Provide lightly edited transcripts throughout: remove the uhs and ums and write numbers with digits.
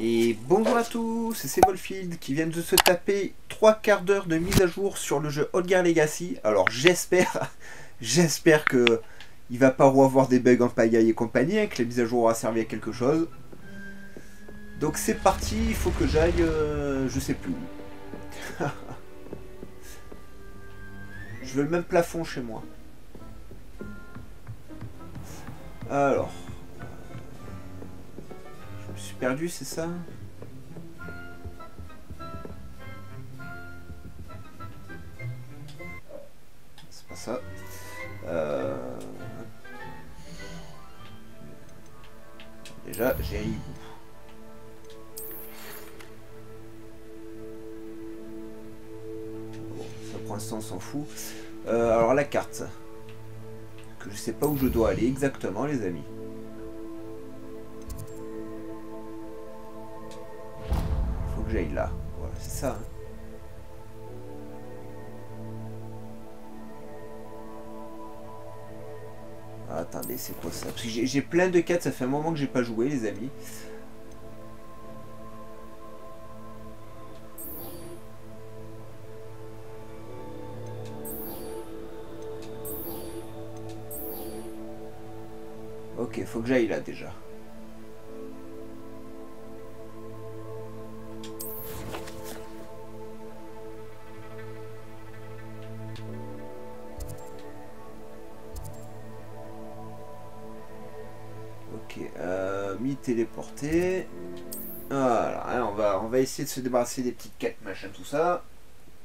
Et bonjour à tous, c'est Wolfield qui vient de se taper 3 quarts d'heure de mise à jour sur le jeu Old Legacy. Alors j'espère que il va pas avoir des bugs en pagaille et compagnie, hein, que la mise à jour aura servi à quelque chose. Donc c'est parti, il faut que j'aille, je sais plus où. Je veux le même plafond chez moi. Alors, je me suis perdu, c'est ça? C'est pas ça. Déjà, j'ai eu. Bon, ça pour l'instant on s'en fout. Alors la carte. Que je sais pas où je dois aller exactement, les amis. Faut que j'aille là. Voilà, c'est ça. Hein. Ah, attendez, c'est quoi ça? Parce que j'ai plein de quêtes, ça fait un moment que j'ai pas joué, les amis. Ok, faut que j'aille là déjà. Ok, mi téléporté. Voilà, hein, on va essayer de se débarrasser des petites quêtes, machin, tout ça.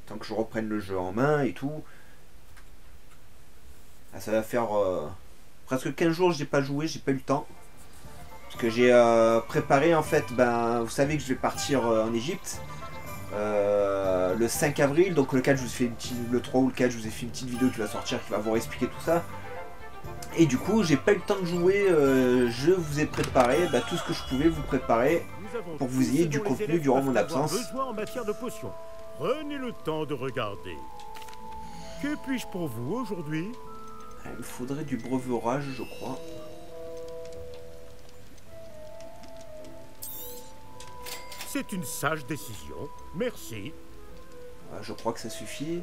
Tant que je reprenne le jeu en main et tout. Ah, ça va faire presque 15 jours que j'ai pas joué, j'ai pas eu le temps. Parce que j'ai préparé en fait, ben, vous savez que je vais partir en Égypte le 5 avril, donc le 4 je vous ai fait une petite, le 3 ou le 4 je vous ai fait une petite vidéo qui va sortir, qui va vous expliquer tout ça. Et du coup j'ai pas eu le temps de jouer, je vous ai préparé tout ce que je pouvais vous préparer pour que vous ayez du contenu durant mon absence. En matière de potions. Prenez le temps de regarder. Que puis-je pour vous aujourd'hui? Il me faudrait du breuvage, je crois. C'est une sage décision. Merci. Je crois que ça suffit.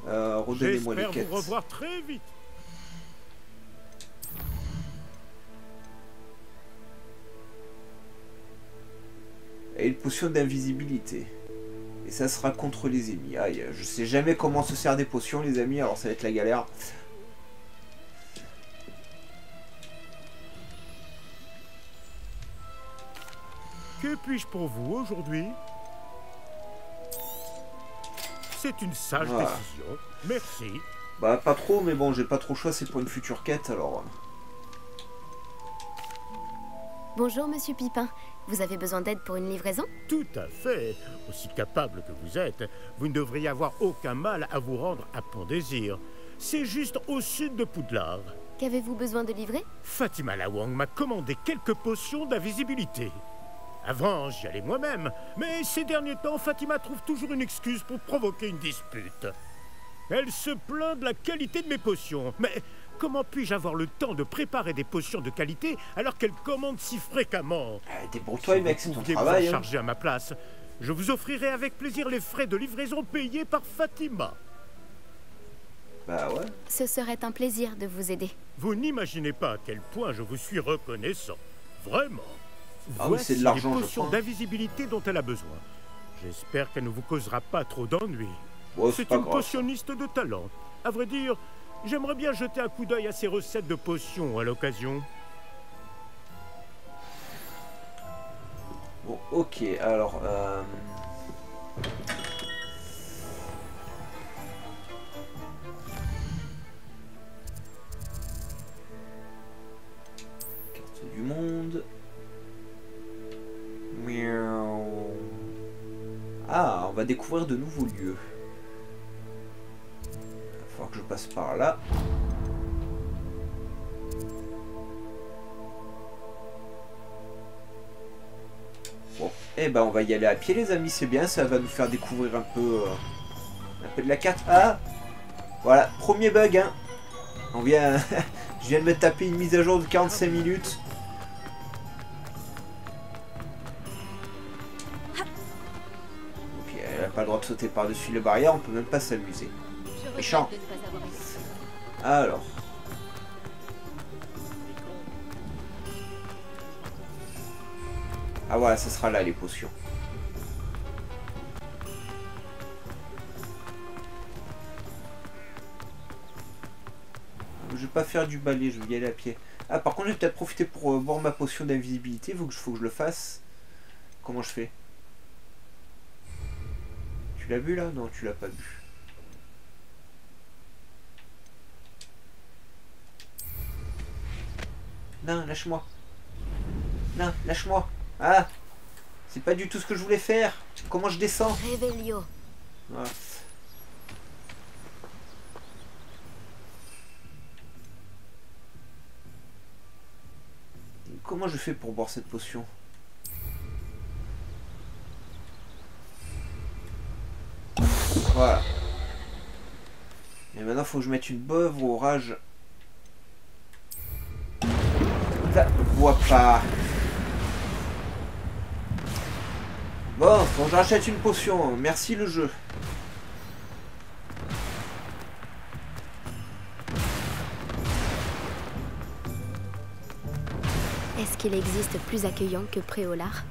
Redonnez-moi les quêtes. J'espère vous revoir très vite. Et une potion d'invisibilité. Et ça sera contre les ennemis. Aïe, je sais jamais comment se sert des potions, les amis, alors ça va être la galère. Que puis-je pour vous aujourd'hui? C'est une sage décision. Merci. Bah pas trop, mais bon, j'ai pas trop le choix, c'est pour une future quête, alors... Bonjour, Monsieur Pipin. Vous avez besoin d'aide pour une livraison? Tout à fait. Aussi capable que vous êtes, vous ne devriez avoir aucun mal à vous rendre à Pont-Désir. C'est juste au sud de Poudlard. Qu'avez-vous besoin de livrer? Fatima Lawang m'a commandé quelques potions d'invisibilité. Avant, j'y allais moi-même, mais ces derniers temps, Fatima trouve toujours une excuse pour provoquer une dispute. Elle se plaint de la qualité de mes potions, mais comment puis-je avoir le temps de préparer des potions de qualité alors qu'elle commande si fréquemment? Débrouille-toi, mec, c'est ton travail. Vous charger à ma place, je vous offrirai avec plaisir les frais de livraison payés par Fatima. Bah ouais. Ce serait un plaisir de vous aider. Vous n'imaginez pas à quel point je vous suis reconnaissant. Vraiment. Ah oui, c'est de l'argent, je potions crois. d'invisibilité dont elle a besoin. J'espère qu'elle ne vous causera pas trop d'ennuis. Bon, c'est pas une grave, potionniste de talent. À vrai dire, j'aimerais bien jeter un coup d'œil à ses recettes de potions à l'occasion. Bon, ok, alors... Carte du monde... Miaou. Ah, on va découvrir de nouveaux lieux. Il va falloir que je passe par là. Bon, eh ben on va y aller à pied, les amis, c'est bien, ça va nous faire découvrir un peu de la carte. Ah, voilà, premier bug, hein. On vient, je viens de me taper une mise à jour de 45 minutes. pas le droit de sauter par-dessus les barrières, on peut même pas s'amuser. Méchant. Alors. Ah voilà, ce sera là les potions. Je vais pas faire du balai, je vais y aller à pied. Ah, par contre, je vais peut-être profiter pour boire ma potion d'invisibilité. Faut que je le fasse. Comment je fais? Tu l'as bu là? Non, tu l'as pas bu. Non, lâche-moi. Non, lâche-moi. Ah, c'est pas du tout ce que je voulais faire. Comment je descends? Réveillon. Voilà. Comment je fais pour boire cette potion? Voilà. Et maintenant, il faut que je mette une beuve au rage. Ça ne bois pas. Bon, faut que je rachète une potion. Merci le jeu. Est-ce qu'il existe plus accueillant que Préolard?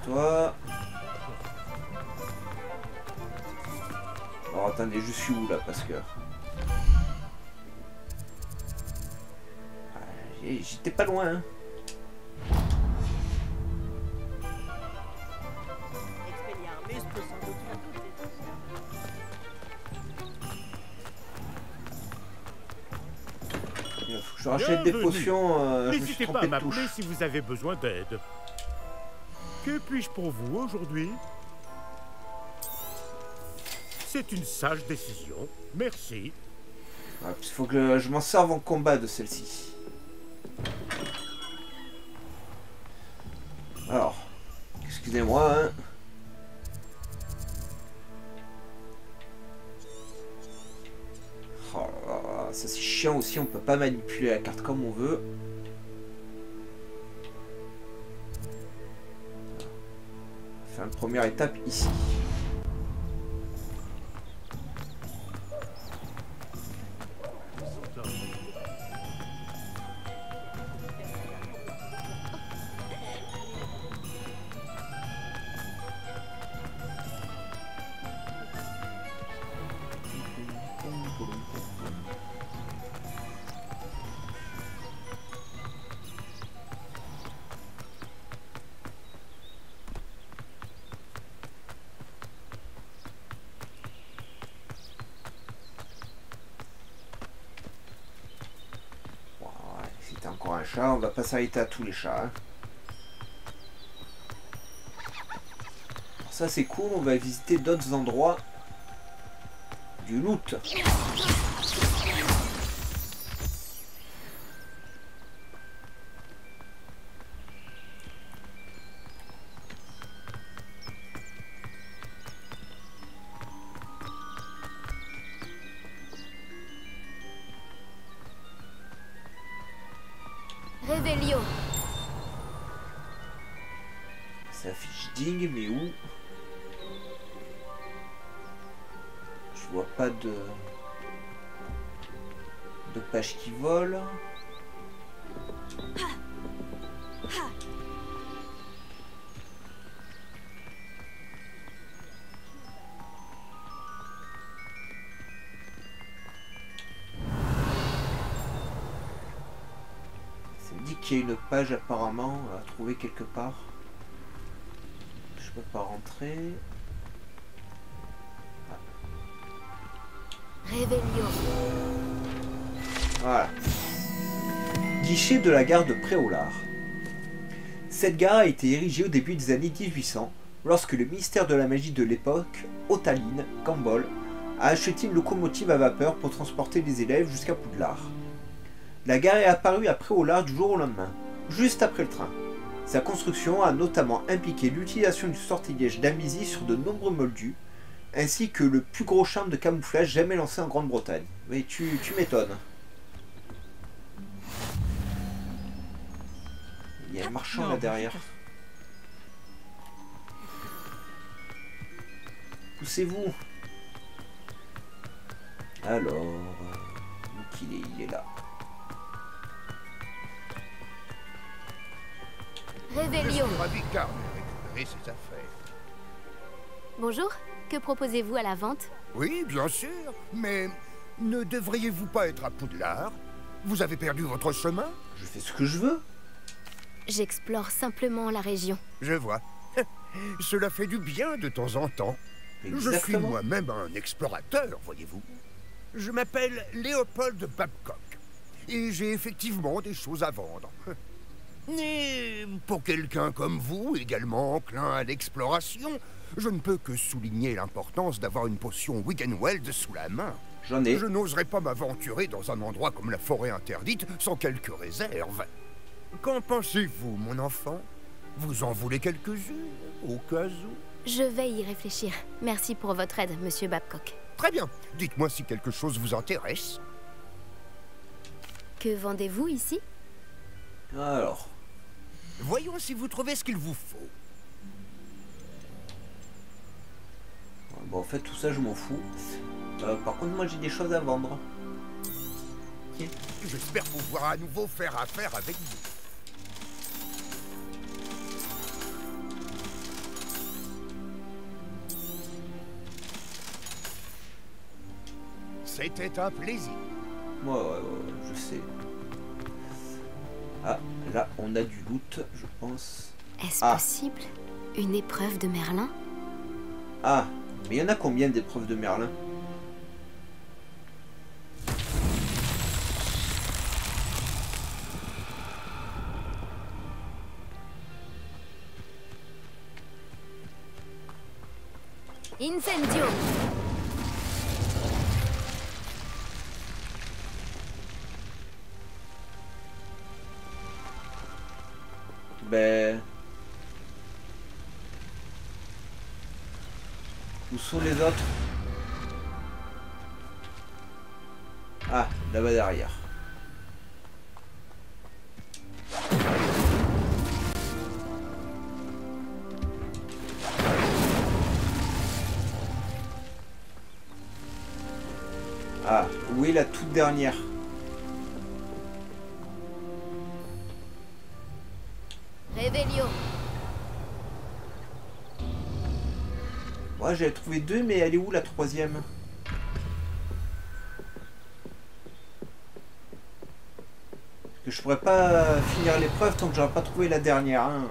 Toi. Alors attendez, je suis où là parce que... J'étais pas loin hein. Je rachète des potions, je me suis N'hésitez pas trompé à de touche. m'appeler si vous avez besoin d'aide. Que puis-je pour vous aujourd'hui? C'est une sage décision. Merci. Il faut que je m'en serve en combat de celle-ci. Alors, excusez-moi, hein. Oh là là, ça c'est chiant aussi, on peut pas manipuler la carte comme on veut. On va faire une première étape ici. Encore un chat, on va pas s'arrêter à tous les chats. Hein. Alors ça c'est cool, on va visiter d'autres endroits du loot. Réveillon. Ça affiche Ding, mais où? Je vois pas de page qui vole. Il y a une page apparemment à trouver quelque part. Je peux pas rentrer. Réveillon. Voilà. Guichet de la gare de Préolard. Cette gare a été érigée au début des années 1800 lorsque le ministère de la magie de l'époque, Otaline Campbell, a acheté une locomotive à vapeur pour transporter les élèves jusqu'à Poudlard. La gare est apparue à Préolard du jour au lendemain, juste après le train. Sa construction a notamment impliqué l'utilisation du sortilège d'Amisie sur de nombreux moldus, ainsi que le plus gros charme de camouflage jamais lancé en Grande-Bretagne. Mais tu m'étonnes. Il y a un marchand là derrière. Poussez-vous. Alors, où qu'il est? Il est là. Je Réveillon. suis ravi que Karn ait récupéré ses affaires. Bonjour, que proposez-vous à la vente? Oui, bien sûr, mais ne devriez-vous pas être à Poudlard? Vous avez perdu votre chemin? Je fais ce que je veux. J'explore simplement la région. Je vois. Cela fait du bien de temps en temps. Je suis Exactement. moi-même un explorateur, voyez-vous. Je m'appelle Léopold Babcock. Et j'ai effectivement des choses à vendre. Mais pour quelqu'un comme vous, également enclin à l'exploration, je ne peux que souligner l'importance d'avoir une potion Wiggenweld sous la main. J'en ai. Je n'oserais pas m'aventurer dans un endroit comme la forêt interdite sans quelques réserves. Qu'en pensez-vous, mon enfant? Vous en voulez quelques-unes, au cas où? Je vais y réfléchir. Merci pour votre aide, monsieur Babcock. Très bien. Dites-moi si quelque chose vous intéresse. Que vendez-vous ici? Alors, Voyons si vous trouvez ce qu'il vous faut. bon, en fait, tout ça, je m'en fous. Par contre, moi, j'ai des choses à vendre. Tiens. J'espère pouvoir à nouveau faire affaire avec vous. C'était un plaisir. Ouais, je sais. Ah, là, on a du loot, je pense. Est-ce Ah. possible? Une épreuve de Merlin? Ah, mais il y en a combien d'épreuves de Merlin? Incendio! Ben... Où sont les autres? Ah, là-bas derrière. Ah, où est la toute dernière? Réveillon! Ouais, j'avais trouvé deux, mais elle est où la troisième? Parce que je pourrais pas finir l'épreuve tant que j'aurais pas trouvé la dernière. Hein.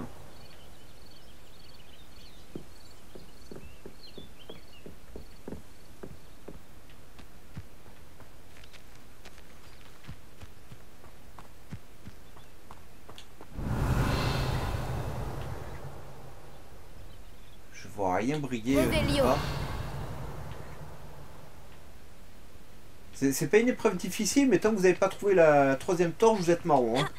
Je vois rien briller. Réveillon. Pas. C'est pas une épreuve difficile, mais tant que vous n'avez pas trouvé la troisième torche, vous êtes marron. Hein.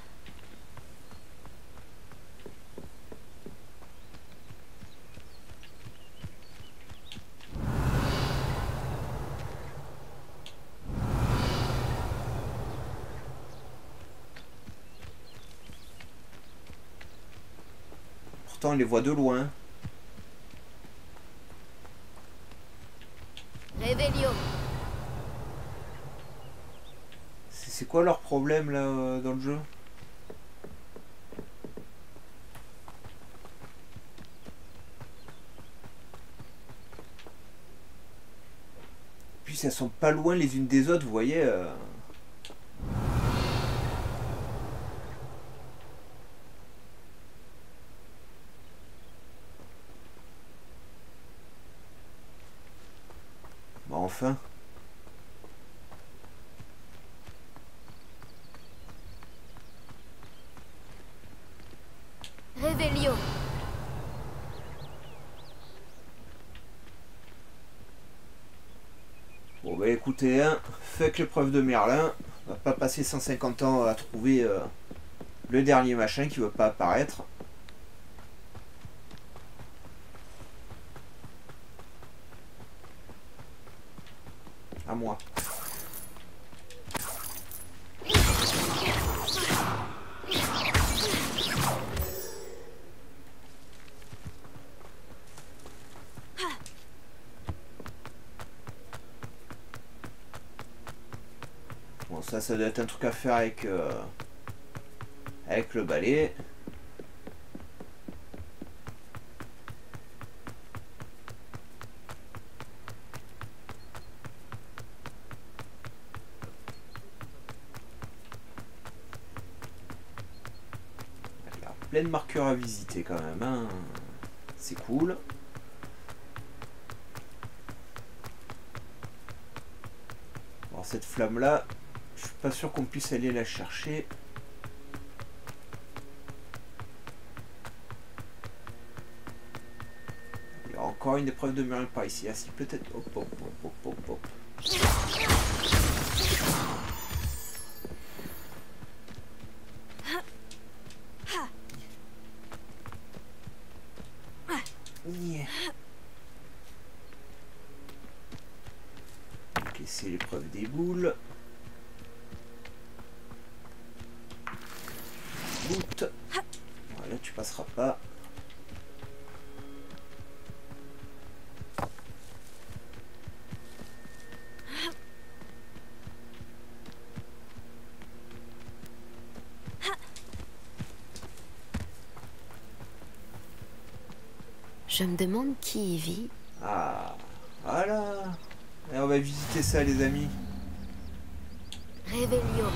Pourtant, on les voit de loin. Réveillon! C'est quoi leur problème là dans le jeu? Puis elles sont pas loin les unes des autres, vous voyez. Bah enfin. Réveillon! Bon bah écoutez, hein, fuck l'épreuve de Merlin. On va pas passer 150 ans à trouver le dernier machin qui veut pas apparaître. moi. Bon, ça doit être un truc à faire avec le balai. Il y a plein de marqueurs à visiter quand même, hein. C'est cool. Alors cette flamme là, je suis pas sûr qu'on puisse aller la chercher. Il y a encore une épreuve de mur par ici. Ah si, peut-être. Hop, hop, hop, hop, hop, hop. Yeah. Ok, c'est l'épreuve des boules. Boot. Voilà, tu passeras pas. Je me demande qui y vit. Ah, voilà. Et on va visiter ça, les amis. Réveillon.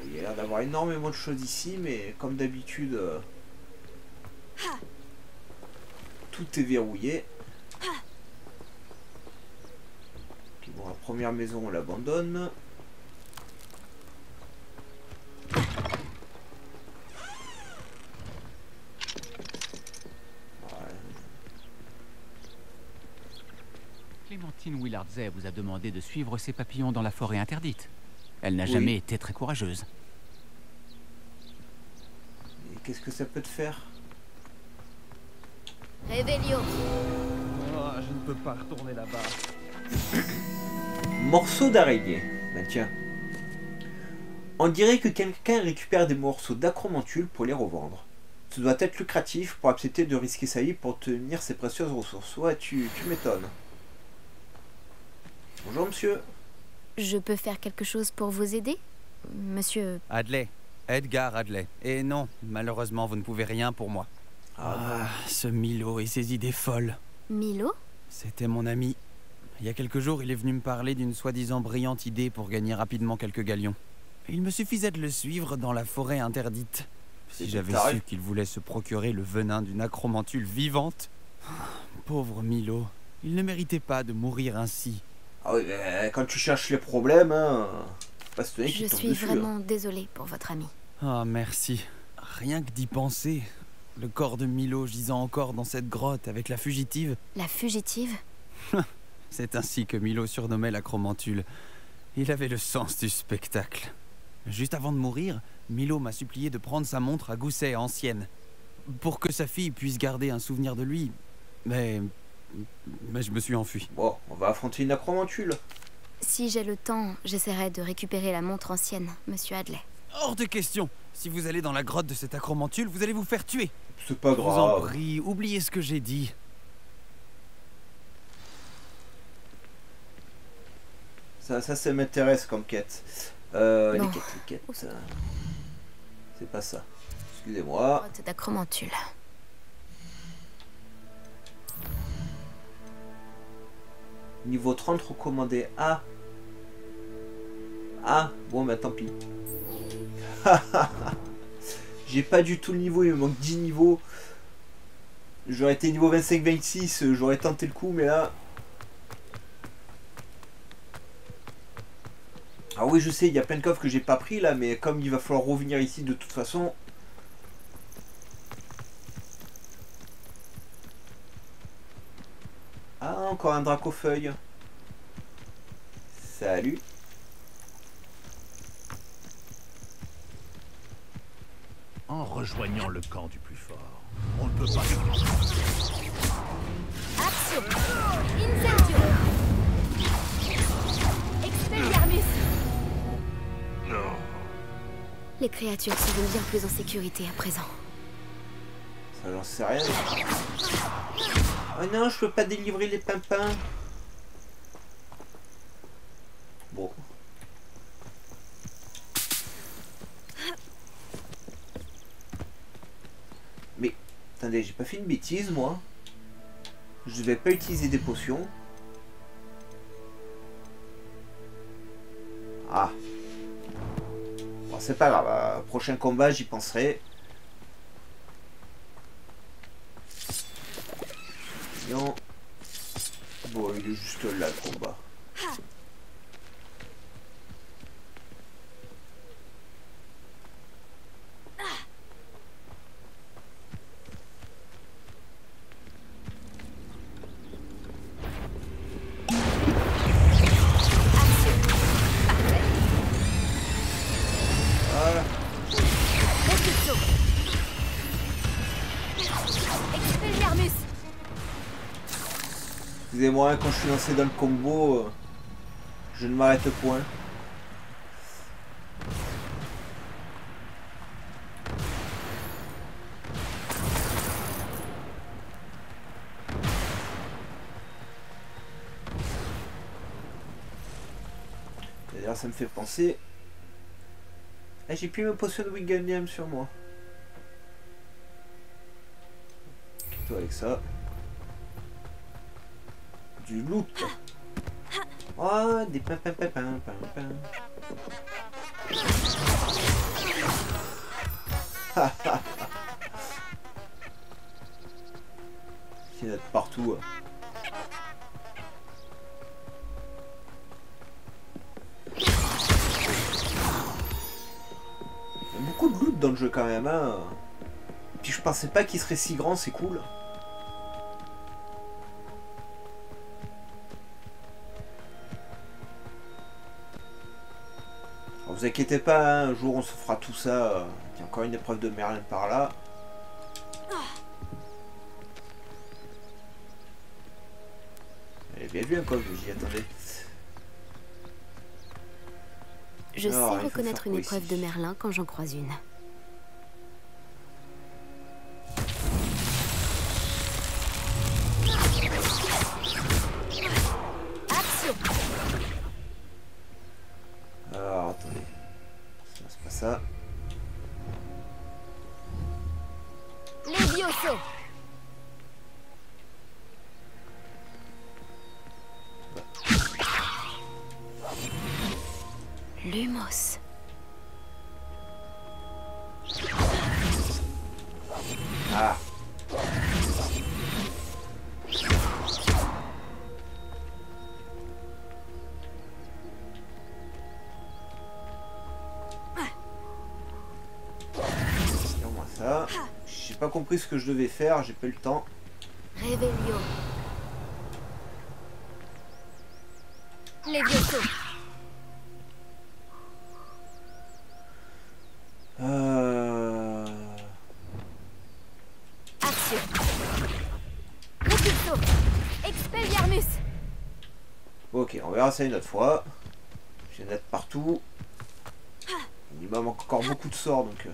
Il y a l'air d'avoir énormément de choses ici, mais comme d'habitude, tout est verrouillé. Okay, bon, la première maison, on l'abandonne. Clémentine Willardzey vous a demandé de suivre ces papillons dans la forêt interdite. Elle n'a jamais été très courageuse. Et qu'est-ce que ça peut te faire? Réveillon. Oh, je ne peux pas retourner là-bas. Morceau d'araignée. Ben tiens. On dirait que quelqu'un récupère des morceaux d'acromantule pour les revendre. Ce doit être lucratif pour accepter de risquer sa vie pour obtenir ces précieuses ressources. Ouais, tu m'étonnes. Bonjour monsieur. Je peux faire quelque chose pour vous aider, monsieur? Hadley. Edgar Hadley. Et non, malheureusement, vous ne pouvez rien pour moi. Ah, ce Milo et ses idées folles. Milo? C'était mon ami. Il y a quelques jours, il est venu me parler d'une soi-disant brillante idée pour gagner rapidement quelques galions. Il me suffisait de le suivre dans la forêt interdite. Si j'avais su qu'il voulait se procurer le venin d'une acromantule vivante. Pauvre Milo. Il ne méritait pas de mourir ainsi. Ah oui, quand tu cherches les problèmes, hein, pas se tenir Je qu'il tombe suis dessus, vraiment désolée pour votre ami. Ah, merci. Rien que d'y penser. Le corps de Milo gisant encore dans cette grotte avec la fugitive. La fugitive? C'est ainsi que Milo surnommait l'acromantule. Il avait le sens du spectacle. Juste avant de mourir, Milo m'a supplié de prendre sa montre à gousset ancienne. Pour que sa fille puisse garder un souvenir de lui. Mais je me suis enfui. Bon, on va affronter une acromantule. Si j'ai le temps, j'essaierai de récupérer la montre ancienne, monsieur Hadley. Hors de question. Si vous allez dans la grotte de cette acromantule, vous allez vous faire tuer. C'est pas Je vous en grave. prie, oubliez ce que j'ai dit. Ça m'intéresse comme quête. Non. Les quêtes. C'est pas ça. Excusez-moi. Grotte d'acromantule. Niveau 30 recommandé. Ah. Ah, bon bah tant pis. J'ai pas du tout le niveau, il me manque 10 niveaux. J'aurais été niveau 25-26, j'aurais tenté le coup, mais là... Ah oui, je sais, il y a plein de coffres que j'ai pas pris là, mais comme il va falloir revenir ici de toute façon... Ah, encore un dracofeuille. Salut. en rejoignant le camp du plus fort. On ne peut pas... Action. Incendio. Expelliarmus. Les créatures seront bien plus en sécurité à présent. Ça, j'en sais rien. Oh non, je peux pas délivrer les pimpins. Bon. Mais, attendez, j'ai pas fait une bêtise, moi. Je devais pas utiliser des potions. Ah. Bon, c'est pas grave. Prochain combat, j'y penserai. Non. Bon, il est juste là, le combat. Voilà. Expelliarmus. Excusez-moi, quand je suis lancé dans le combo, je ne m'arrête point. D'ailleurs, ça me fait penser... Ah, j'ai plus mes potions de Wingardium sur moi. Plutôt avec ça. Du loot. Oh, des pimpins. Il y en a de partout. Il y a beaucoup de loot dans le jeu quand même. Hein. Puis je pensais pas qu'il serait si grand, c'est cool. Vous inquiétez pas, hein, un jour on se fera tout ça. Il y a encore une épreuve de Merlin par là. Elle est bien vue, quoi, j'y attendais. Je Alors, sais reconnaître une épreuve ici de Merlin quand j'en croise une. Action. Alors, attendez. Ça, c'est pas ça. Levioso. Lumos. Ah. Tire-moi ça. J'ai pas compris ce que je devais faire, j'ai pas eu le temps. Revelio. Levioso. Action. Repulso. Expelliarmus. Ok, on verra ça une autre fois. J'ai des partout. Il me manque encore beaucoup de sorts donc.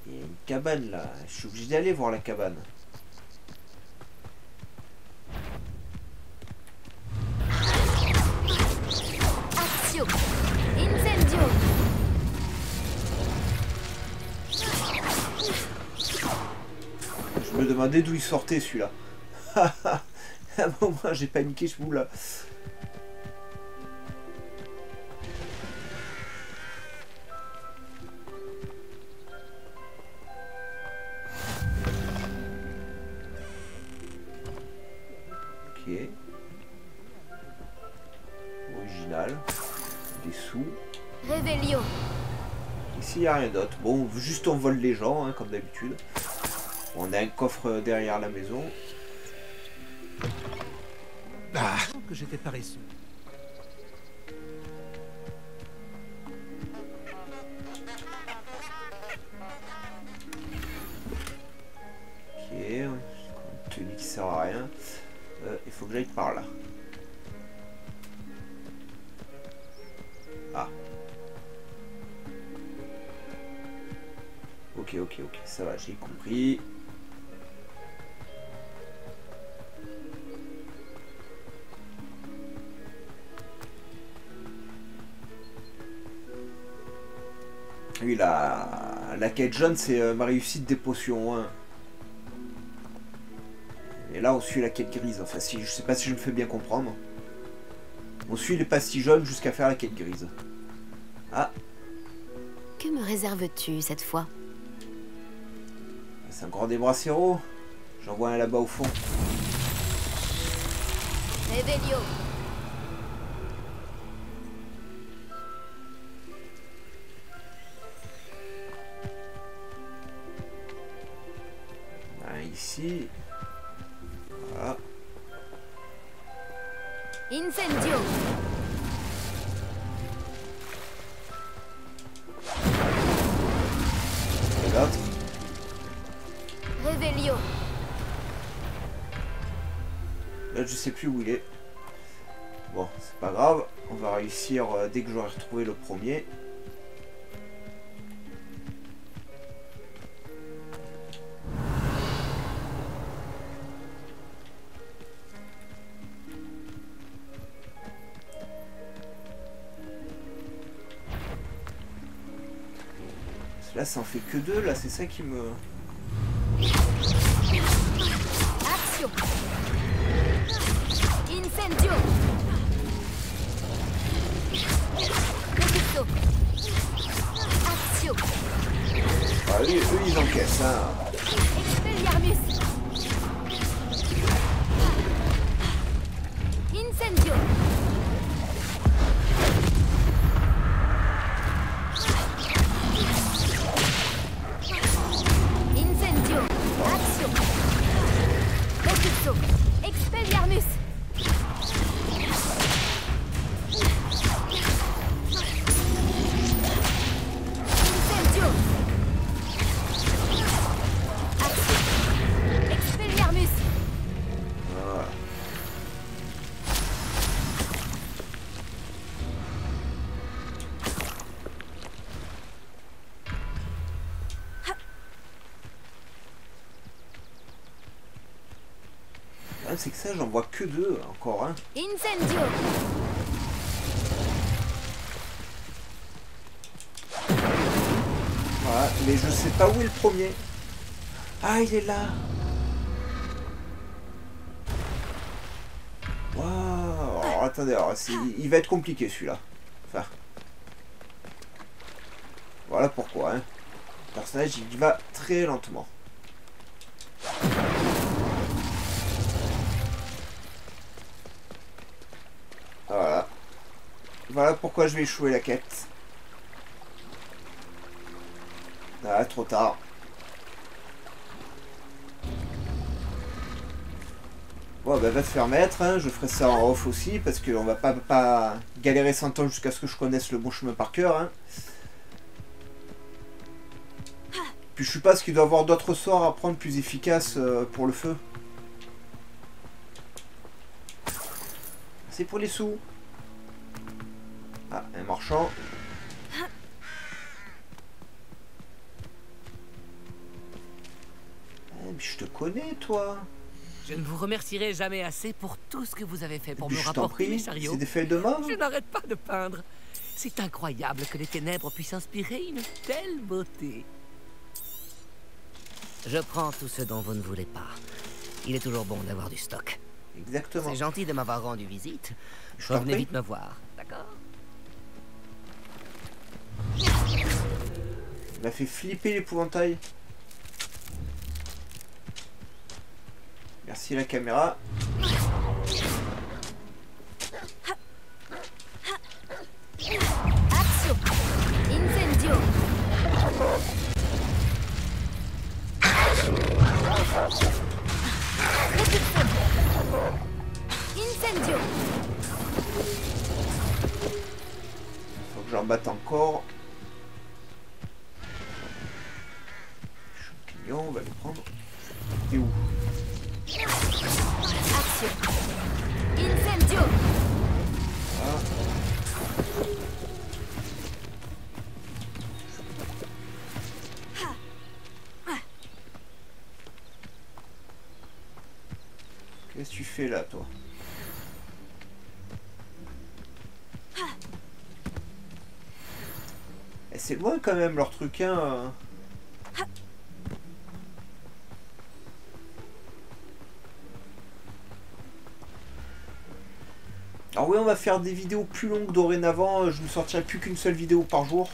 Il y a une cabane là. Je suis obligé d'aller voir la cabane. Action. Incendio. Je me demandais d'où il sortait celui-là. À un moment j'ai paniqué, je vous là. Ok. Original. Des sous. Revelio. Ici il n'y a rien d'autre. Bon, juste on vole les gens, hein, comme d'habitude. On a un coffre derrière la maison. Que j'étais paresseux. ok, ça va, j'ai compris. Oui, la quête jaune, c'est ma réussite des potions. Hein. Et là, on suit la quête grise. Enfin, si, je sais pas si je me fais bien comprendre. On suit les pastilles jaunes jusqu'à faire la quête grise. Ah. Que me réserves-tu cette fois? C'est encore des bracero. J'en vois un là-bas au fond. Revelio. Ici. Voilà. Incendio. Et l'autre. Revelio. Là, je sais plus où il est. Bon, c'est pas grave. On va réussir dès que j'aurai retrouvé le premier. Là, ça en fait que 2, là, c'est ça qui me... Action. Incendio. Recto. Action. Ah, eux, ils encaissent, hein. Expelliarmus. Incendio. Incendio. Action. Recto. Expelliarmus. Incendio. Action. Expelliarmus. Voilà. Ah, c'est que ça, j'en vois que 2 encore, hein. Incendio. Voilà, mais je sais pas où est le premier. Ah, il est là. Waouh. Alors, attendez, alors, il va être compliqué celui-là. Enfin. Voilà pourquoi, hein. Le personnage, il va très lentement. Voilà. Voilà pourquoi je vais échouer la quête. Ah, trop tard. Bon, bah va te faire mettre, hein. Je ferai ça en off aussi, parce qu'on va pas galérer 100 ans jusqu'à ce que je connaisse le bon chemin par cœur, hein. Puis je sais pas, ce qu'il doit y avoir d'autres sorts à prendre plus efficaces pour le feu. C'est pour les sous. Ah, un marchand. Eh, mais je te connais, toi. Je ne vous remercierai jamais assez pour tout ce que vous avez fait pour Puis me je t'en rapporter mes prie, chariots. c'est des faits de mort. Je n'arrête pas de peindre. C'est incroyable que les ténèbres puissent inspirer une telle beauté. Je prends tout ce dont vous ne voulez pas. Il est toujours bon d'avoir du stock. Exactement. C'est gentil de m'avoir rendu visite. Je t'en Revenez prie. vite me voir, d'accord? Il m'a fait flipper l'épouvantail. Merci la caméra. Action. Incendio. Incendio. Faut que j'en batte encore. Champignon, on va les prendre. T'es où? Action. Incendio. Ah. fais là, toi? Et c'est loin quand même leur truc, hein. Alors oui, on va faire des vidéos plus longues dorénavant. Je ne sortirai plus qu'une seule vidéo par jour.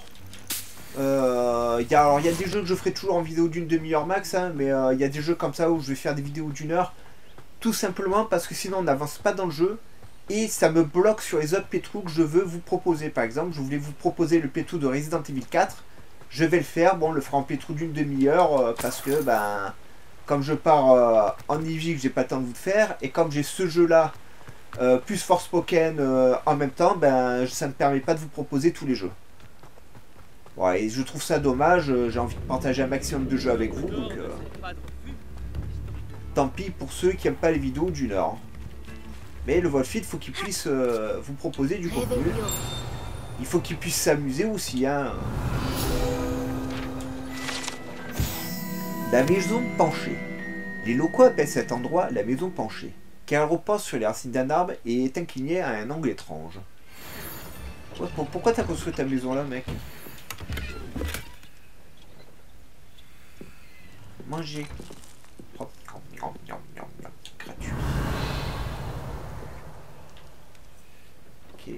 Il y a des jeux que je ferai toujours en vidéo d'une demi-heure max, hein, mais il y a des jeux comme ça où je vais faire des vidéos d'une heure. Tout simplement parce que sinon on n'avance pas dans le jeu. Et ça me bloque sur les autres playthroughs que je veux vous proposer. Par exemple, je voulais vous proposer le playthrough de Resident Evil 4. Je vais le faire. Bon, on le fera en playthrough d'une demi-heure. Parce que, ben, comme je pars en Égypte, j'ai pas le temps de vous le faire. Et comme j'ai ce jeu-là, plus Forspoken en même temps, ben, ça ne me permet pas de vous proposer tous les jeux. Ouais, et je trouve ça dommage. J'ai envie de partager un maximum de jeux avec vous. Donc, tant pis pour ceux qui n'aiment pas les vidéos d'une heure. Mais le Wolfid, il faut qu'il puisse vous proposer du contenu. Il faut qu'il puisse s'amuser aussi, hein. La maison penchée. Les locaux appellent cet endroit la maison penchée, car elle repose sur les racines d'un arbre et est inclinée à un angle étrange. Ouais, pourquoi t'as construit ta maison là, mec? Manger. Gratuit. Ok.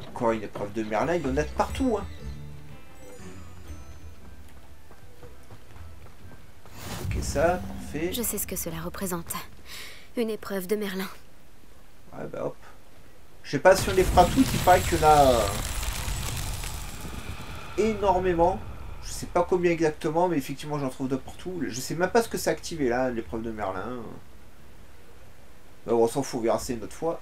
Encore une épreuve de Merlin, il y en a de partout, hein. Ok, ça, parfait. Je sais ce que cela représente. Une épreuve de Merlin. Ouais, bah hop. Je sais pas si on les fera toutes, il paraît qu'il y en a énormément. Je sais pas combien exactement, mais effectivement j'en trouve de partout. Je sais même pas ce que c'est activé là, l'épreuve de Merlin. Bah, on s'en fout, on verra ça une autre fois.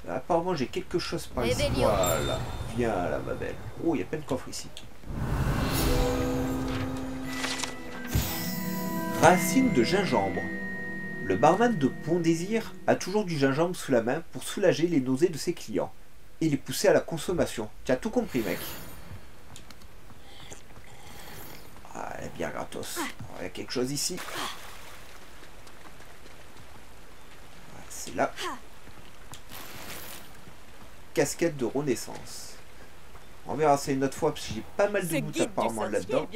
Apparemment j'ai quelque chose par ici. Voilà. Viens là ma belle. Oh, il y a plein de coffres ici. Racine de gingembre. Le barman de Bon Désir a toujours du gingembre sous la main pour soulager les nausées de ses clients. Et les pousser à la consommation. Tu as tout compris, mec. Ah, la bière gratos. Il y a quelque chose ici. C'est là. Casquette de renaissance. On verra ça une autre fois parce que j'ai pas mal de doutes apparemment là-dedans.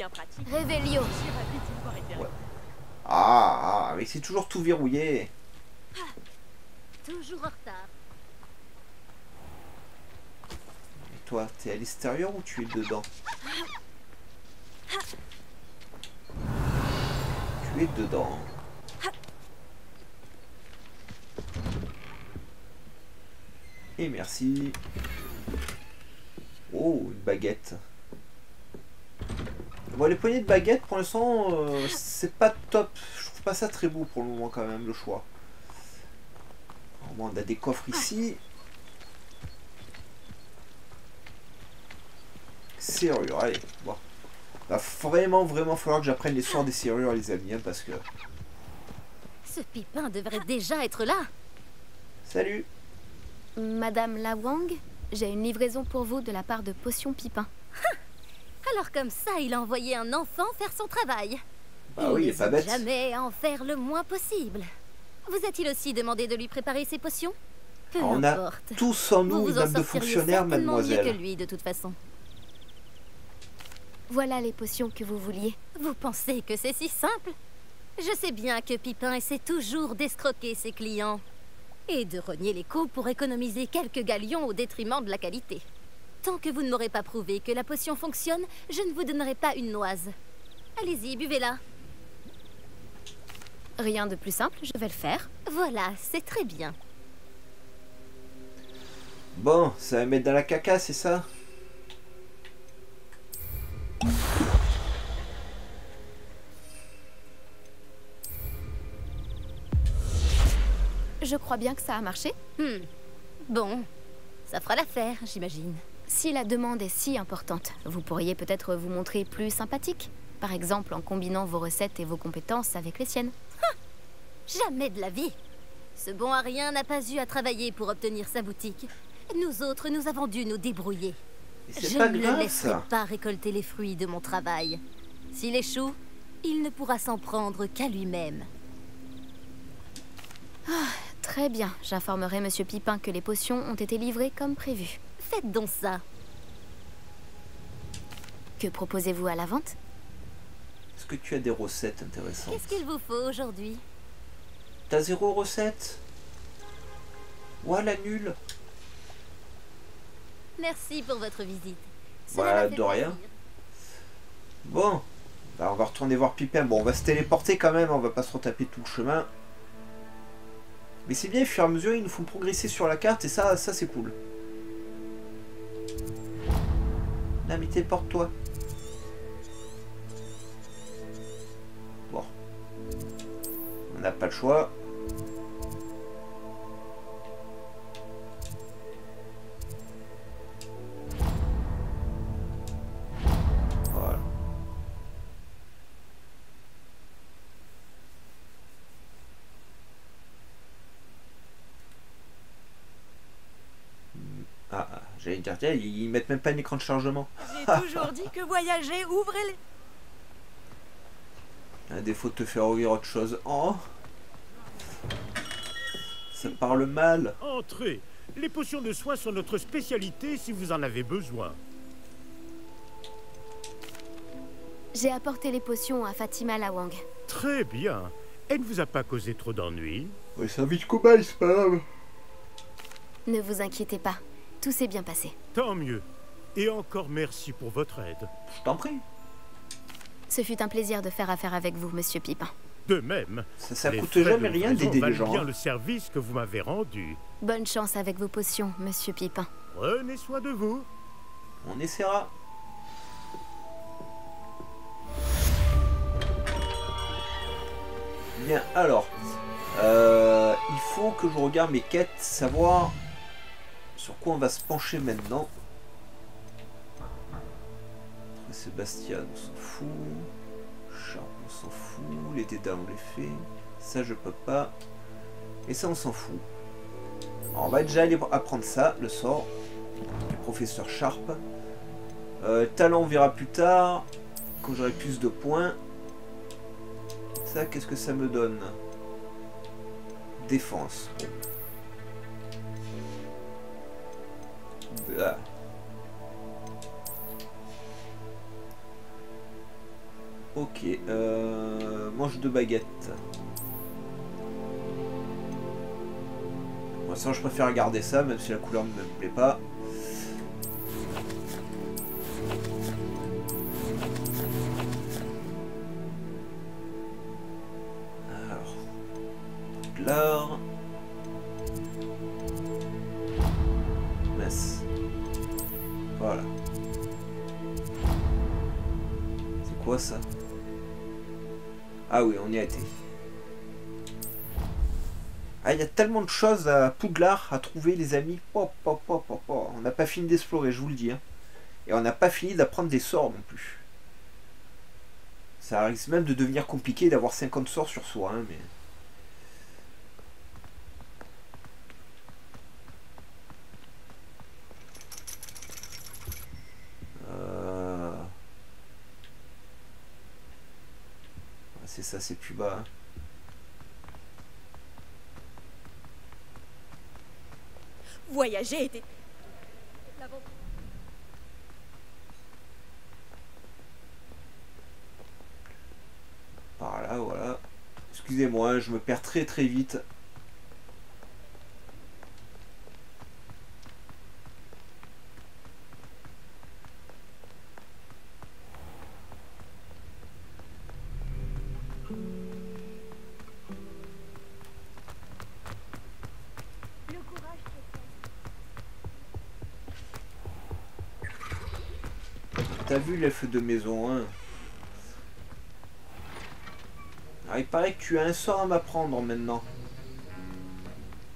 Révélio. Ouais. Ah, mais c'est toujours tout verrouillé. Toujours en retard. Et toi, t'es à l'extérieur ou tu es dedans? Tu es dedans. Et merci. Oh, une baguette. Bon, les poignées de baguette, pour l'instant, c'est pas top. Je trouve pas ça très beau pour le moment, quand même, le choix. Alors, bon, on a des coffres ici. Serrure, allez. Bon. Va vraiment falloir que j'apprenne les sorts des serrures, les amis, hein, parce que... Ce Pipin devrait déjà être là. Salut. Madame La Wang, j'ai une livraison pour vous de la part de Potion Pipin. Alors comme ça, il a envoyé un enfant faire son travail. Bah oui, il est pas bête. Jamais à en faire le moins possible. Vous a-t-il aussi demandé de lui préparer ses potions? Peu on importe. A tous en nous une âme de fonctionnaire, mademoiselle. Mieux que lui, de toute façon. Voilà les potions que vous vouliez. Vous pensez que c'est si simple? Je sais bien que Pipin essaie toujours d'escroquer ses clients. Et de rogner les coûts pour économiser quelques galions au détriment de la qualité. Tant que vous ne m'aurez pas prouvé que la potion fonctionne, je ne vous donnerai pas une noise. Allez-y, buvez-la. Rien de plus simple, je vais le faire. Voilà, c'est très bien. Bon, ça va mettre dans la caca, c'est ça? Je crois bien que ça a marché. Bon, ça fera l'affaire, j'imagine. Si la demande est si importante, vous pourriez peut-être vous montrer plus sympathique. Par exemple, en combinant vos recettes et vos compétences avec les siennes. Jamais de la vie. Ce bon à rien n'a pas eu à travailler pour obtenir sa boutique. Nous autres, nous avons dû nous débrouiller. Je ne le laisserai pas récolter les fruits de mon travail. S'il échoue, Il ne pourra s'en prendre qu'à lui-même. Très bien, j'informerai Monsieur Pipin que les potions ont été livrées comme prévu. Faites donc ça. Que proposez-vous à la vente? Est-ce que tu as des recettes intéressantes? Qu'est-ce qu'il vous faut aujourd'hui? T'as 0 recette? Ouah, la nulle. Merci pour votre visite. Cela Voilà, m'a fait de rien. plaisir. Bon, bah, on va retourner voir Pipin. Bon, on va se téléporter quand même, on va pas se retaper tout le chemin. Mais c'est bien, au fur et à mesure, ils nous font progresser sur la carte, et ça c'est cool. Là, mais téléporte-toi. Bon. On n'a pas le choix. Voilà. J'allais dire, tiens, ils mettent même pas un écran de chargement. J'ai toujours dit que voyager ouvrait les... À défaut de te faire ouvrir autre chose. Oh, ça parle mal. Entrez. Les potions de soins sont notre spécialité si vous en avez besoin. J'ai apporté les potions à Fatima Lawang. Très bien. Elle ne vous a pas causé trop d'ennuis? Ouais, c'est un vite cobaye, c'est pas grave. Ne vous inquiétez pas, tout s'est bien passé. Tant mieux. Et encore merci pour votre aide. Je t'en prie. Ce fut un plaisir de faire affaire avec vous, Monsieur Pipin. De même. Ça les coûte frais jamais de rien livraison d'aider les valent gens. bien Hein. le service que vous m'avez rendu. Bonne chance avec vos potions, Monsieur Pipin. Prenez soin de vous. On essaiera. Bien, alors. Il faut que je regarde mes quêtes, savoir sur quoi on va se pencher maintenant. Sébastien, on s'en fout. Charles, on s'en fout. Les dédales, on les fait. Ça, je peux pas. Et ça, on s'en fout. Alors, on va déjà aller apprendre ça, le sort du professeur Sharp. Talent, on verra plus tard. Quand j'aurai plus de points. Ça, qu'est-ce que ça me donne? Défense. Bon. Bah. Ok, mange de baguettes. Pour l'instant, je préfère garder ça, même si la couleur ne me plaît pas. Alors, l'art. Mince. Voilà. C'est quoi ça? Ah oui, on y a été. Ah, il y a tellement de choses à Poudlard à trouver, les amis. On n'a pas fini d'explorer, je vous le dis. Hein. Et on n'a pas fini d'apprendre des sorts non plus. Ça risque même de devenir compliqué d'avoir 50 sorts sur soi. Hein, mais... C'est ça, c'est plus bas. Voyager était... Par là, voilà. Excusez-moi, je me perds très très vite. T'as vu l'elfe de maison, hein? Alors, il paraît que tu as un sort à m'apprendre maintenant.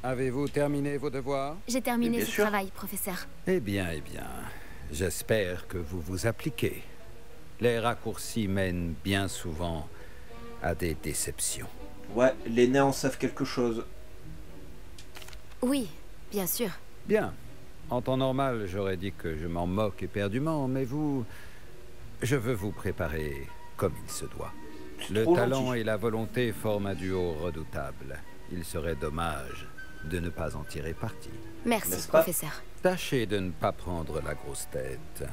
Avez-vous terminé vos devoirs? J'ai terminé Bien ce sûr. travail, professeur. Eh bien, j'espère que vous vous appliquez. Les raccourcis mènent bien souvent à des déceptions. Ouais, les nains en savent quelque chose. Oui, bien sûr. Bien. En temps normal, j'aurais dit que je m'en moque éperdument, mais vous... Je veux vous préparer comme il se doit. Le trop talent gentil. et la volonté forment un duo redoutable. Il serait dommage de ne pas en tirer parti. Merci, N'est-ce pas? professeur. Tâchez de ne pas prendre la grosse tête.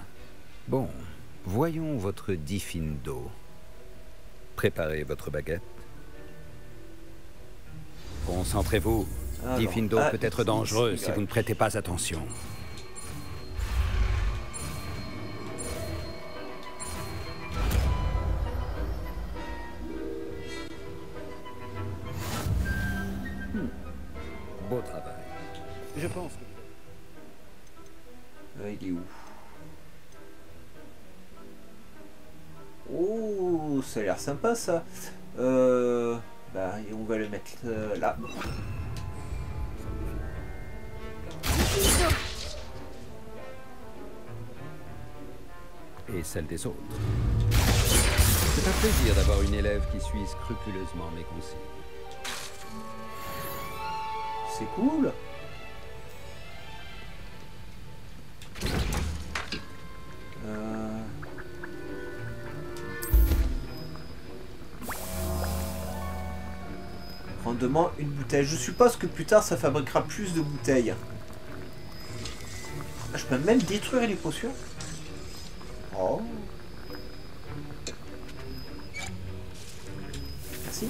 Bon, voyons votre Diffindo. Préparez votre baguette. Concentrez-vous. Alors, Diffindo A, peut être X, dangereux Y. si vous ne prêtez pas attention. Beau travail. Je pense que... Il est où? Oh, ça a l'air sympa ça. Bah, et on va le mettre là. Et celle des autres. C'est un plaisir d'avoir une élève qui suit scrupuleusement mes consignes. C'est cool. Rendement une bouteille. Je suppose que plus tard ça fabriquera plus de bouteilles. Ah, je peux même détruire les potions. Oh. Merci.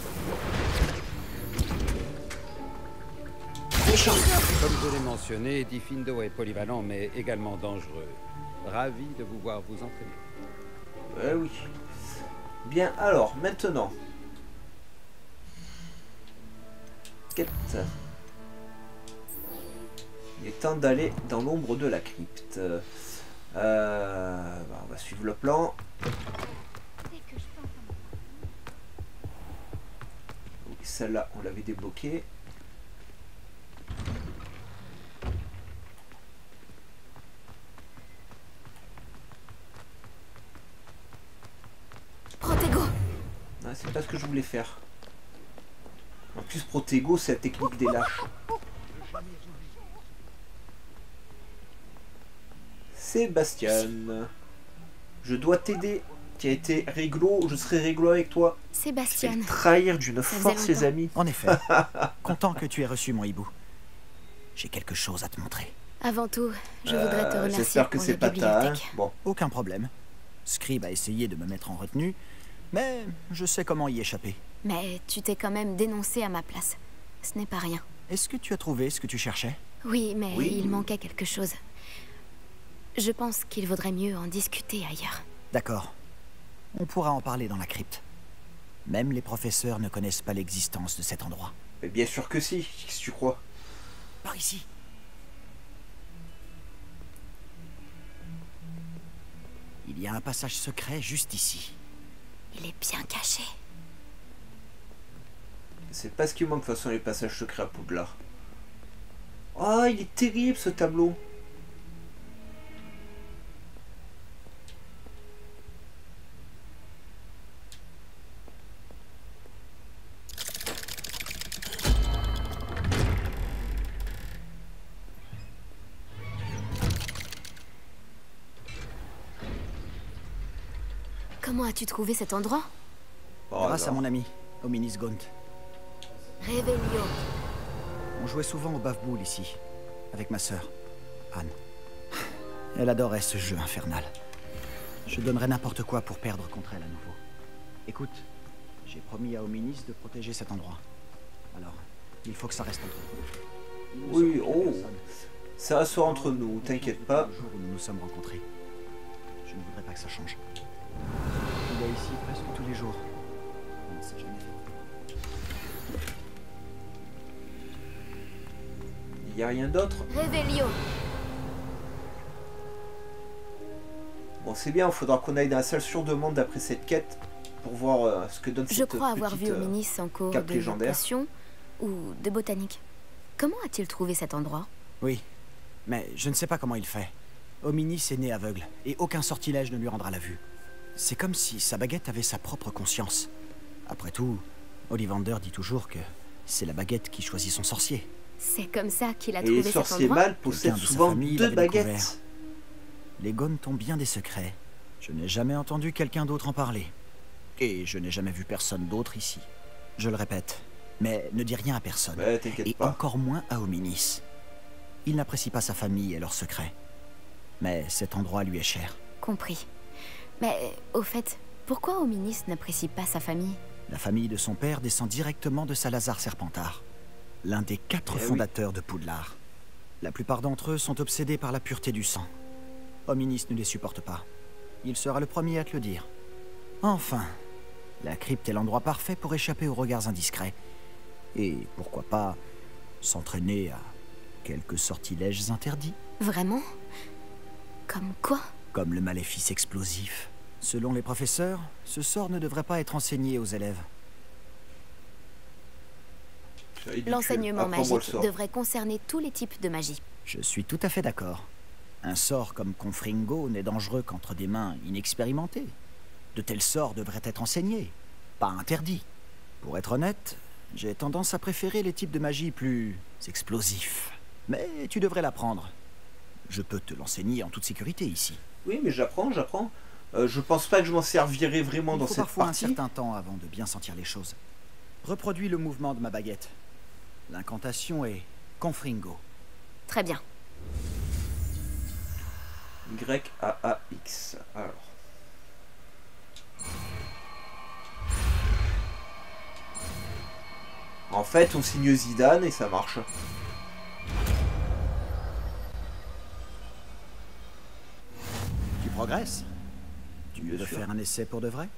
Comme je l'ai mentionné, Diffindo est polyvalent mais également dangereux. Ravi de vous voir vous entraîner. Oui. Bien, alors, maintenant. Quête. Il est temps d'aller dans l'ombre de la crypte. Bah, on va suivre le plan. Oui, celle-là, on l'avait débloquée. Protego. Ah, c'est pas ce que je voulais faire. En plus, Protego, c'est la technique des lâches. Sébastien, je dois t'aider. Tu as été réglo, je serai réglo avec toi. Sébastien. Trahir d'une force ses longtemps. amis. En effet. Content que tu aies reçu mon hibou. J'ai quelque chose à te montrer. Avant tout, je voudrais te remercier J'espère que pour c'est la pas ta. Hein. bibliothèque. Bon. Aucun problème. Scribe a essayé de me mettre en retenue, mais je sais comment y échapper. Mais tu t'es quand même dénoncé à ma place. Ce n'est pas rien. Est-ce que tu as trouvé ce que tu cherchais? Oui, mais Oui. il manquait quelque chose. Je pense qu'il vaudrait mieux en discuter ailleurs. D'accord. On pourra en parler dans la crypte. Même les professeurs ne connaissent pas l'existence de cet endroit. Mais bien sûr que si, qu'est-ce que tu crois? Par ici. Il y a un passage secret juste ici. Il est bien caché. C'est pas ce qui manque de toute façon les passages secrets à Poudlard. Oh, il est terrible ce tableau. Comment as-tu trouvé cet endroit? Oh, Grâce à alors. mon ami, Ominis Gaunt. Réveillon. On jouait souvent au bave-boule ici, avec ma sœur, Anne. Elle adorait ce jeu infernal. Je donnerais n'importe quoi pour perdre contre elle à nouveau. Écoute, j'ai promis à Ominis de protéger cet endroit. Alors, il faut que ça reste entre nous. Oui, oh. Ça restera entre nous, t'inquiète pas. Le jour où nous nous sommes rencontrés. Je ne voudrais pas que ça change. Il est ici presque tous les jours. On ne sait jamais. Il n'y a rien d'autre. Réveillon. Bon, c'est bien, il faudra qu'on aille dans la salle sur demande d'après cette quête pour voir ce que donne cette Je crois avoir vu petite, Ominis en cours cape de légendaire. potion ou de botanique. Comment a-t-il trouvé cet endroit? Oui, mais je ne sais pas comment il fait. Ominis est né aveugle, et aucun sortilège ne lui rendra la vue. C'est comme si sa baguette avait sa propre conscience. Après tout, Ollivander dit toujours que c'est la baguette qui choisit son sorcier. C'est comme ça qu'il a Et trouvé les cet sorciers endroit? mâles possèdent Quelqu'un de sa souvent famille deux l'avait découvert. baguettes. Les Gaunt ont bien des secrets. Je n'ai jamais entendu quelqu'un d'autre en parler. Et je n'ai jamais vu personne d'autre ici. Je le répète, mais ne dis rien à personne. Bah, t'inquiète et pas. encore moins à Hominis. Il n'apprécie pas sa famille et leurs secrets. Mais cet endroit lui est cher. Compris. Mais, au fait, pourquoi Hominis n'apprécie pas sa famille? La famille de son père descend directement de Salazar Serpentard, l'un des 4 fondateurs de Poudlard. La plupart d'entre eux sont obsédés par la pureté du sang. Hominis ne les supporte pas. Il sera le premier à te le dire. Enfin, la crypte est l'endroit parfait pour échapper aux regards indiscrets. Et pourquoi pas s'entraîner à quelques sortilèges interdits. Vraiment? Comme quoi? Comme le maléfice explosif. Selon les professeurs, ce sort ne devrait pas être enseigné aux élèves. L'enseignement magique devrait concerner tous les types de magie. Je suis tout à fait d'accord. Un sort comme Confringo n'est dangereux qu'entre des mains inexpérimentées. De tels sorts devraient être enseignés, pas interdits. Pour être honnête, j'ai tendance à préférer les types de magie plus explosifs. Mais tu devrais l'apprendre. Je peux te l'enseigner en toute sécurité ici. Oui, mais j'apprends. Je pense pas que je m'en servirai vraiment dans cette partie. Il faut parfois un certain temps avant de bien sentir les choses. Reproduis le mouvement de ma baguette. L'incantation est Confringo. Très bien. Y-A-A-X. Alors. En fait, on signe Zidane et ça marche. Tu progresses? Tu veux faire un essai pour de vrai?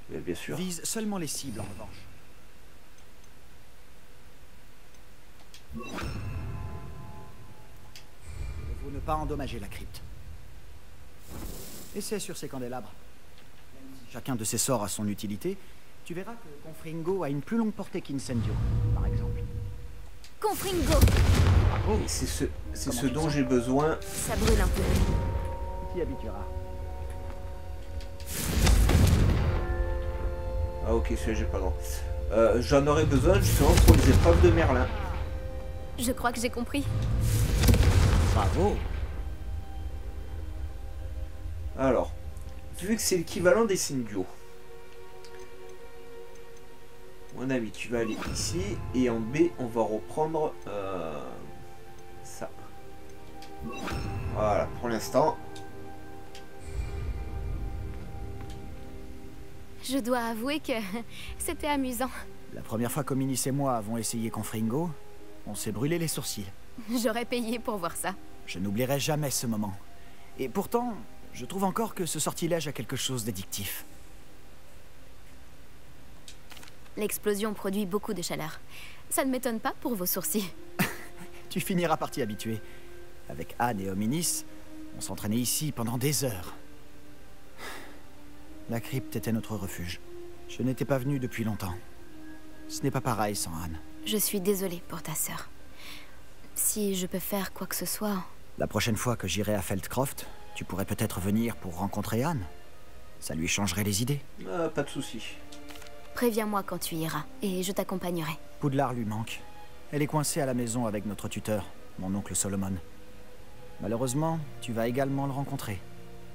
Bien sûr. Vise seulement les cibles en revanche. Il faut ne pas endommager la crypte. Essaie sur ces candélabres. Chacun de ces sorts a son utilité. Tu verras que Confringo a une plus longue portée qu'Incendio, par exemple. Confringo! Oh, c'est ce dont j'ai besoin. Ça brûle un peu. Tu t'y habitueras. Ah ok, celui-là j'ai pas le droit. J'en aurais besoin justement pour les épreuves de Merlin. Je crois que j'ai compris. Bravo! Alors, vu que c'est l'équivalent des Syndio, mon ami, tu vas aller ici et en B, on va reprendre ça. Voilà, pour l'instant. Je dois avouer que c'était amusant. La première fois qu'Hominis et moi avons essayé Confringo, on s'est brûlé les sourcils. J'aurais payé pour voir ça. Je n'oublierai jamais ce moment. Et pourtant, je trouve encore que ce sortilège a quelque chose d'addictif. L'explosion produit beaucoup de chaleur. Ça ne m'étonne pas pour vos sourcils. Tu finiras par t'y habituer. Avec Anne et Hominis, on s'entraînait ici pendant des heures. La crypte était notre refuge. Je n'étais pas venu depuis longtemps. Ce n'est pas pareil sans Anne. Je suis désolée pour ta sœur. Si je peux faire quoi que ce soit... La prochaine fois que j'irai à Feldcroft, tu pourrais peut-être venir pour rencontrer Anne. Ça lui changerait les idées. Pas de souci. Préviens-moi quand tu iras, et je t'accompagnerai. Poudlard lui manque. Elle est coincée à la maison avec notre tuteur, mon oncle Solomon. Malheureusement, tu vas également le rencontrer.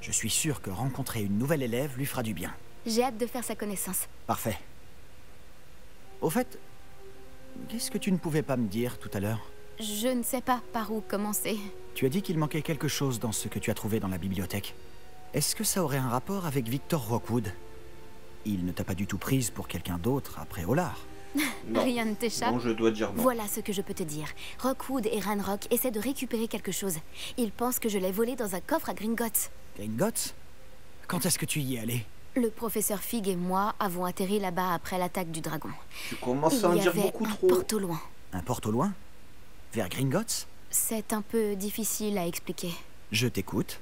Je suis sûr que rencontrer une nouvelle élève lui fera du bien. J'ai hâte de faire sa connaissance. Parfait. Au fait, qu'est-ce que tu ne pouvais pas me dire tout à l'heure? Je ne sais pas par où commencer. Tu as dit qu'il manquait quelque chose dans ce que tu as trouvé dans la bibliothèque. Est-ce que ça aurait un rapport avec Victor Rockwood? Il ne t'a pas du tout prise pour quelqu'un d'autre après Olar. Rien ne t'échappe. Non, je dois dire non. Voilà ce que je peux te dire. Rockwood et Ranrock essaient de récupérer quelque chose. Ils pensent que je l'ai volé dans un coffre à Gringotts. Gringotts? Quand est-ce que tu y es allé? Le professeur Fig et moi avons atterri là-bas après l'attaque du dragon. Tu commences à en dire beaucoup trop. Il y avait un porte au loin. Un porte au loin? Vers Gringotts? C'est un peu difficile à expliquer. Je t'écoute.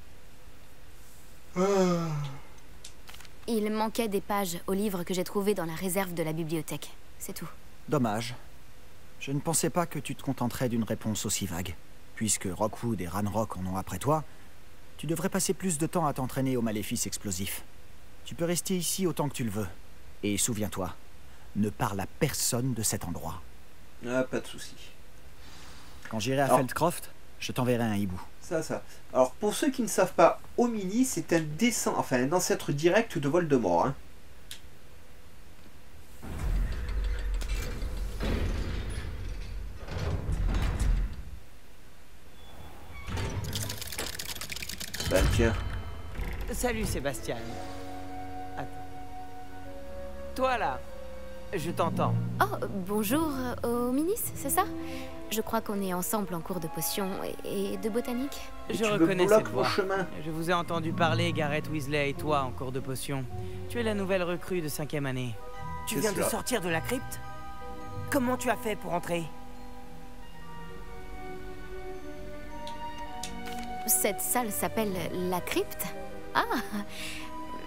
Il manquait des pages au livre que j'ai trouvé dans la réserve de la bibliothèque. C'est tout. Dommage. Je ne pensais pas que tu te contenterais d'une réponse aussi vague. Puisque Rockwood et Ranrock en ont après toi, tu devrais passer plus de temps à t'entraîner au maléfice explosif. Tu peux rester ici autant que tu le veux. Et souviens-toi, ne parle à personne de cet endroit. Pas de souci. Quand j'irai à Feldcroft, je t'enverrai un hibou. Ça. Alors, pour ceux qui ne savent pas, Hominis c'est un ancêtre direct de Voldemort. Hein. Bah tiens. Salut Sébastien. Attends. Toi là, je t'entends. Oh, bonjour, Ominis, c'est ça? Je crois qu'on est ensemble en cours de potions et de botanique. Je reconnais cette voix. Je vous ai entendu parler, Gareth Weasley et toi, en cours de potions. Tu es la nouvelle recrue de 5e année. Tu viens de sortir de la crypte? Comment tu as fait pour entrer? Cette salle s'appelle la crypte? Ah,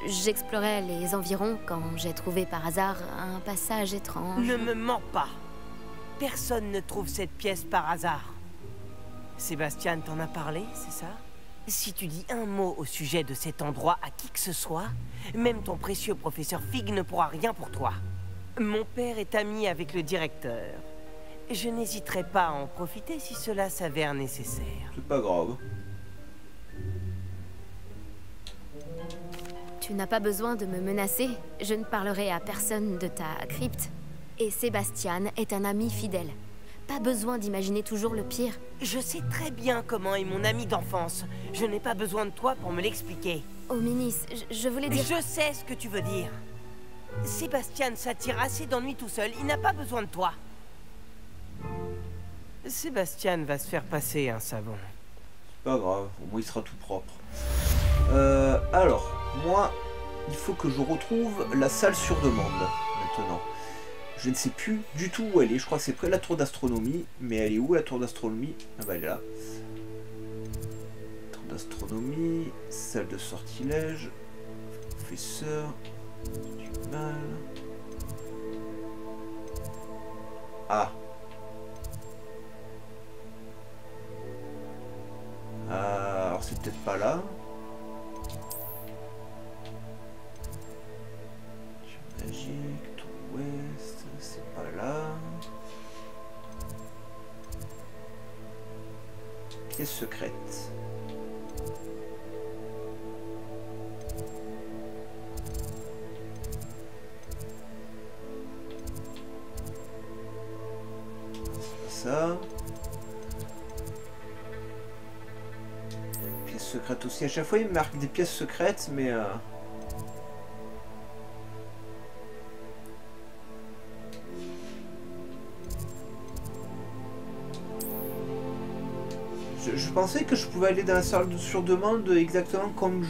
j'explorais les environs quand j'ai trouvé par hasard un passage étrange. Ne me mens pas. Personne ne trouve cette pièce par hasard. Sébastien t'en a parlé, c'est ça? Si tu dis un mot au sujet de cet endroit à qui que ce soit, même ton précieux professeur Fig ne pourra rien pour toi. Mon père est ami avec le directeur. Je n'hésiterai pas à en profiter si cela s'avère nécessaire. C'est pas grave. Tu n'as pas besoin de me menacer. Je ne parlerai à personne de ta crypte. Et Sébastien est un ami fidèle. Pas besoin d'imaginer toujours le pire. Je sais très bien comment est mon ami d'enfance. Je n'ai pas besoin de toi pour me l'expliquer. Ominis, je voulais dire... Je sais ce que tu veux dire. Sébastien s'attire assez d'ennui tout seul. Il n'a pas besoin de toi. Sébastien va se faire passer un savon. C'est pas grave, au moins il sera tout propre. Alors, moi, il faut que je retrouve la salle sur demande, maintenant. Je ne sais plus du tout où elle est, je crois que c'est près de la tour d'astronomie, mais elle est où la tour d'astronomie? Ah bah elle est là. Tour d'astronomie, salle de sortilège, professeur, du mal... Ah. Alors c'est peut-être pas là. Magique, tour ouest, c'est pas là. Pièce secrète. C'est pas ça. Pièce secrète aussi. À chaque fois, il me marque des pièces secrètes, mais... Je pensais que je pouvais aller dans la salle sur demande exactement comme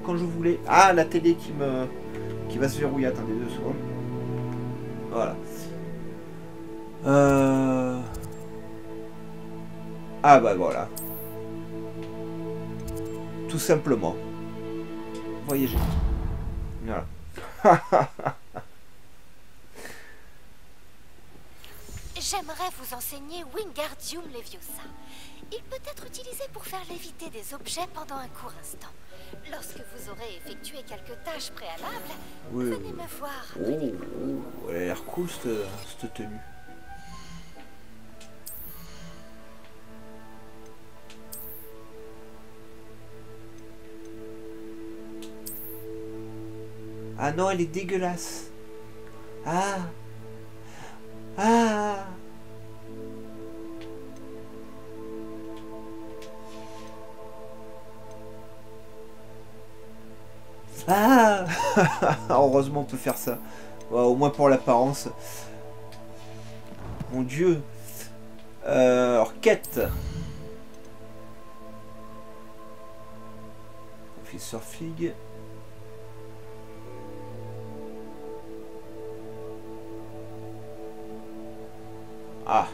quand je voulais. Ah, la télé qui va se verrouiller. Attendez 2 secondes. Voilà. Ah bah voilà. Tout simplement. Voyager. Voilà. J'aimerais vous enseigner Wingardium Leviosa. Il peut être utilisé pour faire léviter des objets pendant un court instant. Lorsque vous aurez effectué quelques tâches préalables, venez me voir. Oh, elle a l'air cool cette tenue. Ah non, elle est dégueulasse. Ah. Ah. Ah. Heureusement on peut faire ça. Ouais, au moins pour l'apparence. Mon Dieu. Alors, quête. Professeur Fig. Ah.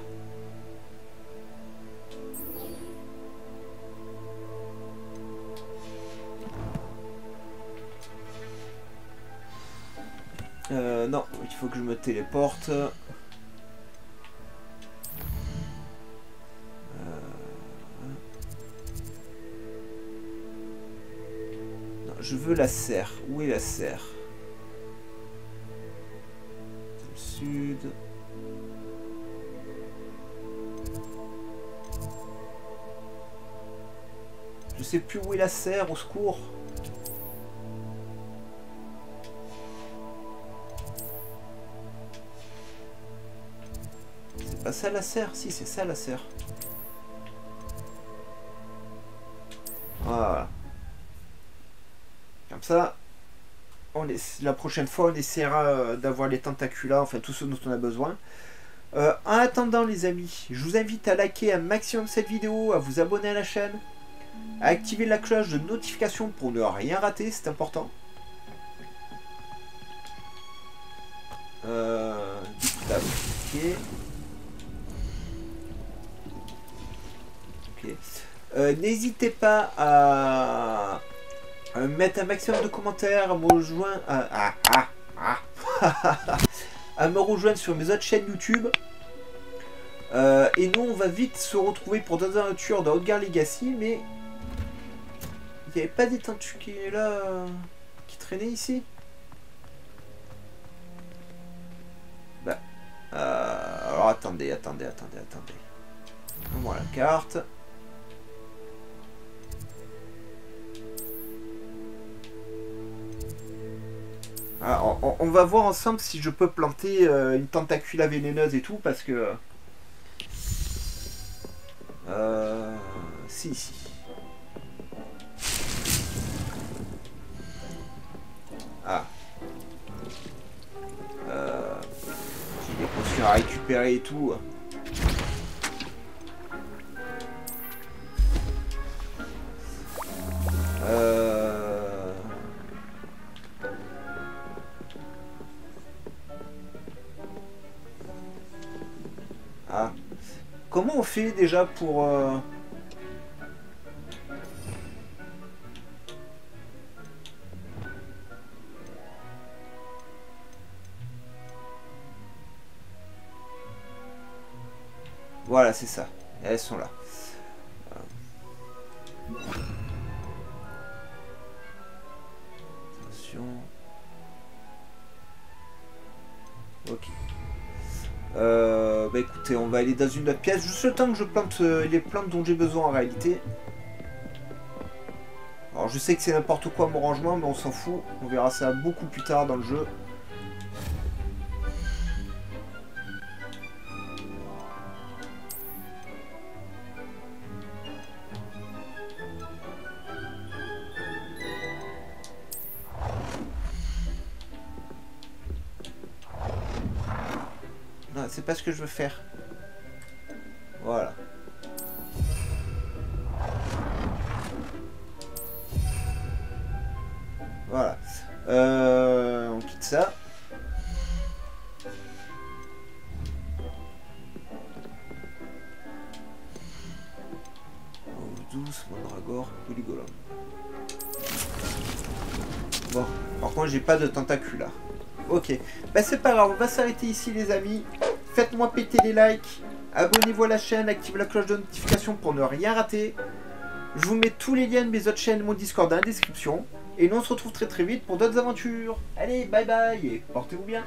Non, il faut que je me téléporte. Non, je veux la serre. Où est la serre? Le sud. Je sais plus où est la serre, au secours. C'est pas ça la serre? Si, c'est ça la serre. Voilà. Comme ça, la prochaine fois, on essaiera d'avoir les tentacula, enfin tout ce dont on a besoin. En attendant les amis, je vous invite à liker un maximum cette vidéo, à vous abonner à la chaîne, à activer la cloche de notification pour ne rien rater, c'est important. Du coup, là, ok. N'hésitez pas à mettre un maximum de commentaires, à me rejoindre, à me rejoindre sur mes autres chaînes YouTube. Et nous, on va vite se retrouver pour d'autres aventures dans Outgard Legacy, mais il n'y avait pas des tentacules qui traînaient ici? Bah, alors attendez. Voilà la carte. Alors, on va voir ensemble si je peux planter une tentacula vénéneuse et tout, parce que... si. Ah. J'ai des potions à récupérer et tout. Ah. Comment on fait déjà pour... Voilà, c'est ça. Elles sont là. Attention. Ok. Bah écoutez, on va aller dans une autre pièce. Juste le temps que je plante les plantes dont j'ai besoin en réalité. Alors je sais que c'est n'importe quoi mon rangement, mais on s'en fout. On verra ça beaucoup plus tard dans le jeu. Non, c'est pas ce que je veux faire. Voilà. Voilà. On quitte ça. Douce, Mandragore, Polygolum. Bon, par contre j'ai pas de tentacula. Ok, bah c'est pas grave, on va s'arrêter ici les amis. Faites-moi péter les likes, abonnez-vous à la chaîne, activez la cloche de notification pour ne rien rater. Je vous mets tous les liens de mes autres chaînes, mon Discord dans la description. Et nous on se retrouve très vite pour d'autres aventures. Allez, bye bye et portez-vous bien.